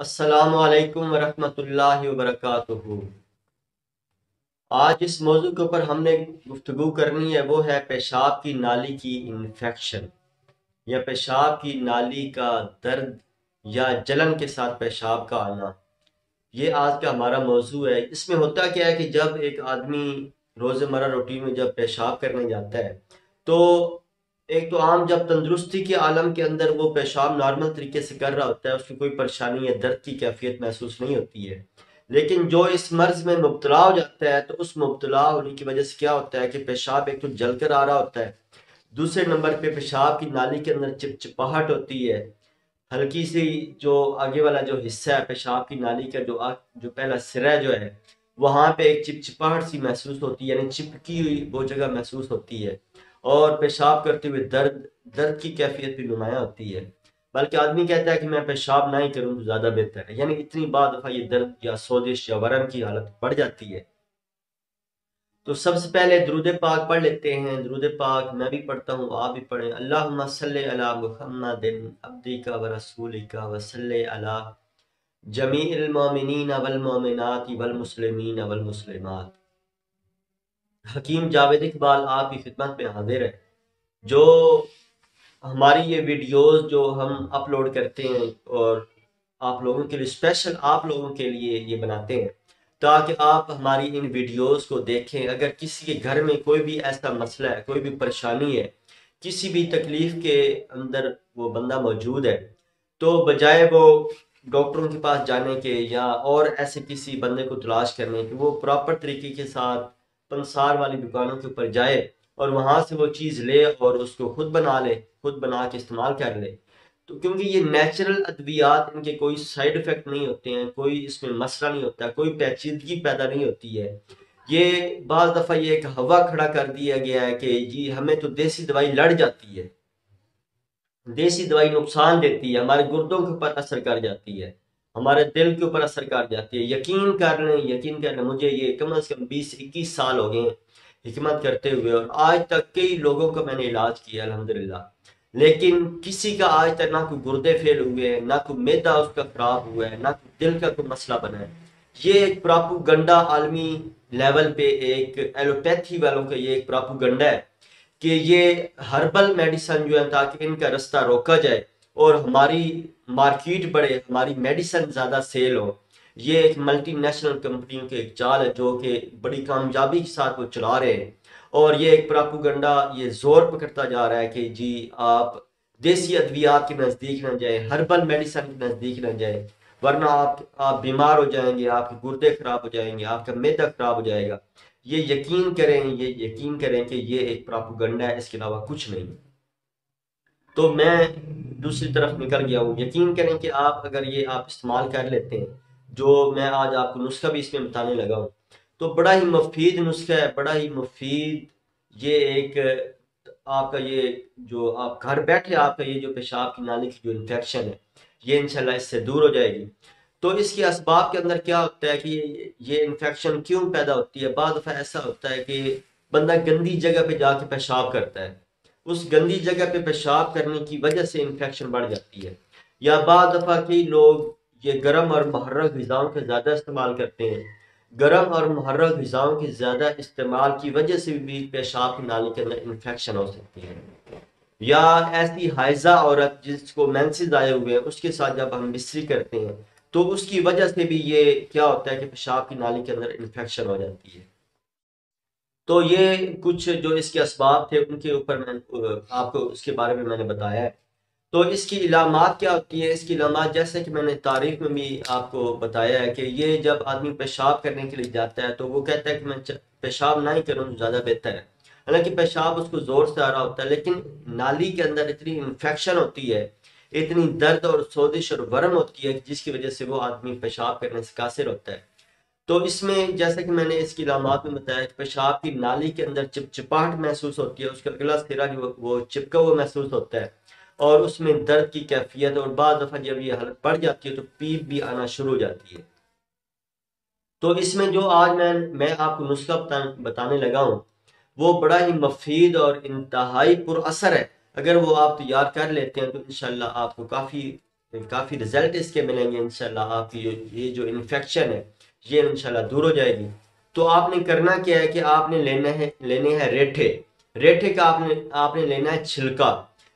السلام علیکم ورحمۃ اللہ وبرکاتہ۔ آج جس موضوع کے اوپر ہم نے گفتگو کرنی ہے وہ ہے پیشاب کی نالی کی انفیکشن یا پیشاب کی نالی کا درد یا جلن کے ساتھ پیشاب کا آنا۔ یہ آج کا ہمارا موضوع ہے۔ اس میں ہوتا کیا ہے کہ جب ایک آدمی روزمرہ روٹین میں جب پیشاب کرنے جاتا ہے تو ایک تو عام جب تندرستی کے عالم کے اندر وہ پیشاب نارمل طریقے سے کر رہا ہوتا ہے، اس کی کوئی پریشانی یا درد کی کیفیت محسوس نہیں ہوتی ہے، لیکن جو اس مرض میں مبتلا ہو جاتا ہے تو اس مبتلا ہونے کی وجہ سے کیا ہوتا ہے کہ پیشاب ایک تو جل کر آ رہا ہوتا ہے، دوسرے نمبر پہ پیشاب کی نالی کے اندر چپچپاہٹ ہوتی ہے، ہلکی سی جو آگے والا جو حصہ ہے پیشاب کی نالی کا جو پہلا سرا جو ہے وہاں پہ ایک چپچپاہٹ سی محسوس ہوتی ہے، یعنی چپکی ہوئی وہ جگہ محسوس ہوتی ہے، اور پیشاب کرتے ہوئے درد کی کیفیت بھی نمایاں ہوتی ہے، بلکہ آدمی کہتا ہے کہ میں پیشاب نہ ہی کروں تو زیادہ بہتر ہے، یعنی اتنی بعد دفعہ یہ درد یا سوزش یا ورم کی حالت بڑھ جاتی ہے۔ تو سب سے پہلے درود پاک پڑھ لیتے ہیں۔ درود پاک میں بھی پڑھتا ہوں، آپ بھی پڑھیں۔ اللہم صلی علی محمد عبدک و رسولک و صلی علی جمیع المومنین والمومنات والمسلمین والمسلمات۔ حکیم جاوید اقبال آپ کی خدمت میں حاضر ہے۔ جو ہماری یہ ویڈیوز جو ہم اپلوڈ کرتے ہیں اور آپ لوگوں کے لیے اسپیشل آپ لوگوں کے لیے یہ بناتے ہیں تاکہ آپ ہماری ان ویڈیوز کو دیکھیں۔ اگر کسی کے گھر میں کوئی بھی ایسا مسئلہ ہے، کوئی بھی پریشانی ہے، کسی بھی تکلیف کے اندر وہ بندہ موجود ہے، تو بجائے وہ ڈاکٹروں کے پاس جانے کے یا اور ایسے کسی بندے کو تلاش کرنے کے، وہ پراپر طریقے کے ساتھ پنسار والی دکانوں کے اوپر جائے اور وہاں سے وہ چیز لے اور اس کو خود بنا لے، خود بنا کے استعمال کر لے۔ تو کیونکہ یہ نیچرل ادویات، ان کے کوئی سائیڈ افیکٹ نہیں ہوتے ہیں، کوئی اس میں مسئلہ نہیں ہوتا، کوئی پیچیدگی پیدا نہیں ہوتی ہے۔ یہ بعض دفعہ یہ ایک ہوا کھڑا کر دیا گیا ہے کہ جی ہمیں تو دیسی دوائی لڑ جاتی ہے، دیسی دوائی نقصان دیتی ہے، ہمارے گردوں کے اوپر اثر کر جاتی ہے، ہمارے دل کے اوپر اثر کر جاتی ہے۔ یقین کر لیں مجھے یہ کم از کم 20-21 سال ہو گئے حکمت کرتے ہوئے، اور آج تک کئی لوگوں کا میں نے علاج کیا الحمدللہ، لیکن کسی کا آج تک نہ کوئی گردے فیل ہوئے، نہ کوئی معدہ اس کا خراب ہوا ہے، نہ کوئی دل کا کوئی مسئلہ بنا ہے۔ یہ ایک پراپوگنڈا عالمی لیول پہ، ایک ایلوپیتھی والوں کا یہ ایک پراپوگنڈا ہے کہ یہ ہربل میڈیسن جو ہے تاکہ ان کا رستہ روکا جائے اور ہماری مارکیٹ بڑھے، ہماری میڈیسن زیادہ سیل ہو۔ یہ ایک ملٹی نیشنل کمپنیوں کے ایک چال ہے جو کہ بڑی کامیابی کے ساتھ وہ چلا رہے ہیں، اور یہ ایک پراپوگنڈا یہ زور پکڑتا جا رہا ہے کہ جی آپ دیسی ادویات کے نزدیک نہ جائیں، ہربل میڈیسن کے نزدیک نہ جائیں، ورنہ آپ بیمار ہو جائیں گے، آپ کے گردے خراب ہو جائیں گے، آپ کا معدہ خراب ہو جائے گا۔ یہ یقین کریں کہ یہ ایک پراپوگنڈا ہے، اس کے علاوہ کچھ نہیں۔ تو میں دوسری طرف نکل گیا ہوں۔ یقین کریں کہ اگر یہ آپ استعمال کر لیتے ہیں، جو میں آج آپ کو نسخہ بھی اس میں بتانے لگا ہوں، تو بڑا ہی مفید نسخہ ہے، بڑا ہی مفید۔ یہ ایک آپ کا یہ جو آپ گھر بیٹھے آپ کا یہ جو پیشاب کی نالی کی جو انفیکشن ہے، یہ انشاءاللہ اس سے دور ہو جائے گی۔ تو اس کے اسباب کے اندر کیا ہوتا ہے کہ یہ انفیکشن کیوں پیدا ہوتی ہے؟ بعض دفعہ ایسا ہوتا ہے کہ بندہ گندی جگہ پہ جا کے پیشاب کرتا ہے، اس گندی جگہ پہ پیشاب کرنے کی وجہ سے انفیکشن بڑھ جاتی ہے، یا بعض دفعہ کئی لوگ یہ گرم اور محرک غذاؤں کے زیادہ استعمال کرتے ہیں، گرم اور محرک غذاؤں کے زیادہ استعمال کی وجہ سے بھی پیشاب کی نالی کے اندر انفیکشن ہو سکتی ہے، یا ایسی حائضہ عورت جس کو مینسز آئے ہوئے ہیں اس کے ساتھ جب ہم مصری کرتے ہیں تو اس کی وجہ سے بھی یہ کیا ہوتا ہے کہ پیشاب کی نالی کے اندر انفیکشن ہو جاتی ہے۔ تو یہ کچھ جو اس کے اسباب تھے ان کے اوپر میں آپ کو اس کے بارے میں نے بتایا ہے۔ تو اس کی علامات کیا ہوتی ہے؟ اس کی علامات جیسے کہ میں نے تعریف میں بھی آپ کو بتایا ہے کہ یہ جب آدمی پیشاب کرنے کے لیے جاتا ہے تو وہ کہتا ہے کہ میں پیشاب نہ ہی کروں تو زیادہ بہتر ہے، حالانکہ پیشاب اس کو زور سے آ رہا ہوتا ہے، لیکن نالی کے اندر اتنی انفیکشن ہوتی ہے، اتنی درد اور سوزش اور ورم ہوتی ہے جس کی وجہ سے وہ آدمی پیشاب کرنے سے قاصر ہوتا ہے۔ تو اس میں جیسا کہ میں نے اس کی علامات میں بتایا کہ پیشاب کی نالی کے اندر چپچپاہٹ محسوس ہوتی ہے، اس کا اگلا سرا جو وہ چپکا ہوا محسوس ہوتا ہے، اور اس میں درد کی کیفیت، اور بعض دفعہ جب یہ حالت بڑھ جاتی ہے تو پیپ بھی آنا شروع ہو جاتی ہے۔ تو اس میں جو آج میں آپ کو نسخہ بتانے لگا ہوں وہ بڑا ہی مفید اور انتہائی پر اثر ہے۔ اگر وہ آپ تیار کر لیتے ہیں تو انشاءاللہ آپ کو کافی کافی رزلٹ اس کے ملیں گے انشاءاللہ. آپ کی یہ جو انفیکشن ہے یہ انشاءاللہ دور ہو جائے گی. تو آپ نے کرنا کیا ہے کہ آپ نے لینے ہیں ریٹھے. ریٹھے کا آپ نے لینا ہے چھلکا.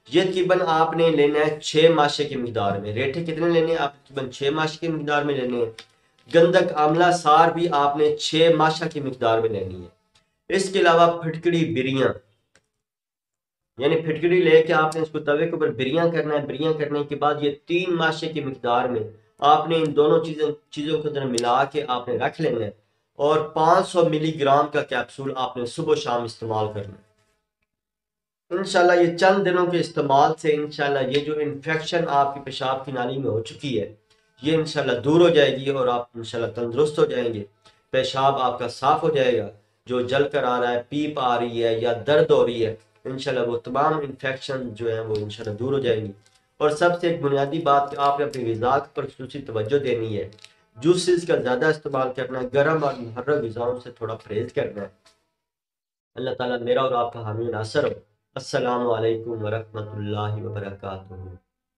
یہ تقریباً آپ نے لینا ہے 6 ماشے کی مقدار میں. ریٹھے کتنے لینے ہیں؟ آپ تقریباً 6 ماشے کی مقدار میں لینے ہیں. گندک آملہ سار بھی آپ نے 6 ماشا کی مقدار میں لینی ہے. اس کے علاوہ پھٹکڑی بریاں، یعنی پھٹکڑی لے کے آپ نے اس کو توے کے اوپر بریاں کرنا ہے. بریاں کرنے کے بعد یہ 3 ماشے کی مقدار میں آپ نے ان دونوں چیزوں کو اندر ملا کے آپ نے رکھ لینا ہے. اور 500 ملی گرام کا کیپسول آپ نے صبح و شام استعمال کرنا ہے. انشاءاللہ یہ چند دنوں کے استعمال سے انشاءاللہ یہ جو انفیکشن آپ کی پیشاب کی نالی میں ہو چکی ہے یہ انشاءاللہ دور ہو جائے گی اور آپ انشاءاللہ تندرست ہو جائیں گے. پیشاب آپ کا صاف ہو جائے گا. جو جل کر آ رہا ہے، پیپ آ رہی ہے یا درد ہو رہی ہے، انشاءاللہ وہ تمام انفیکشن جو ہیں وہ انشاءاللہ دور ہو جائیں گی. اور سب سے ایک بنیادی بات کہ آپ نے اپنی غذا پر خصوصی توجہ دینی ہے. جوسز کا زیادہ استعمال کرنا ہے، گرم اور محرک غذاؤں سے تھوڑا پرہیز کرنا ہے. اللہ تعالیٰ میرا اور آپ کا حامی ناصر ہو. السلام علیکم ورحمۃ اللہ وبرکاتہ.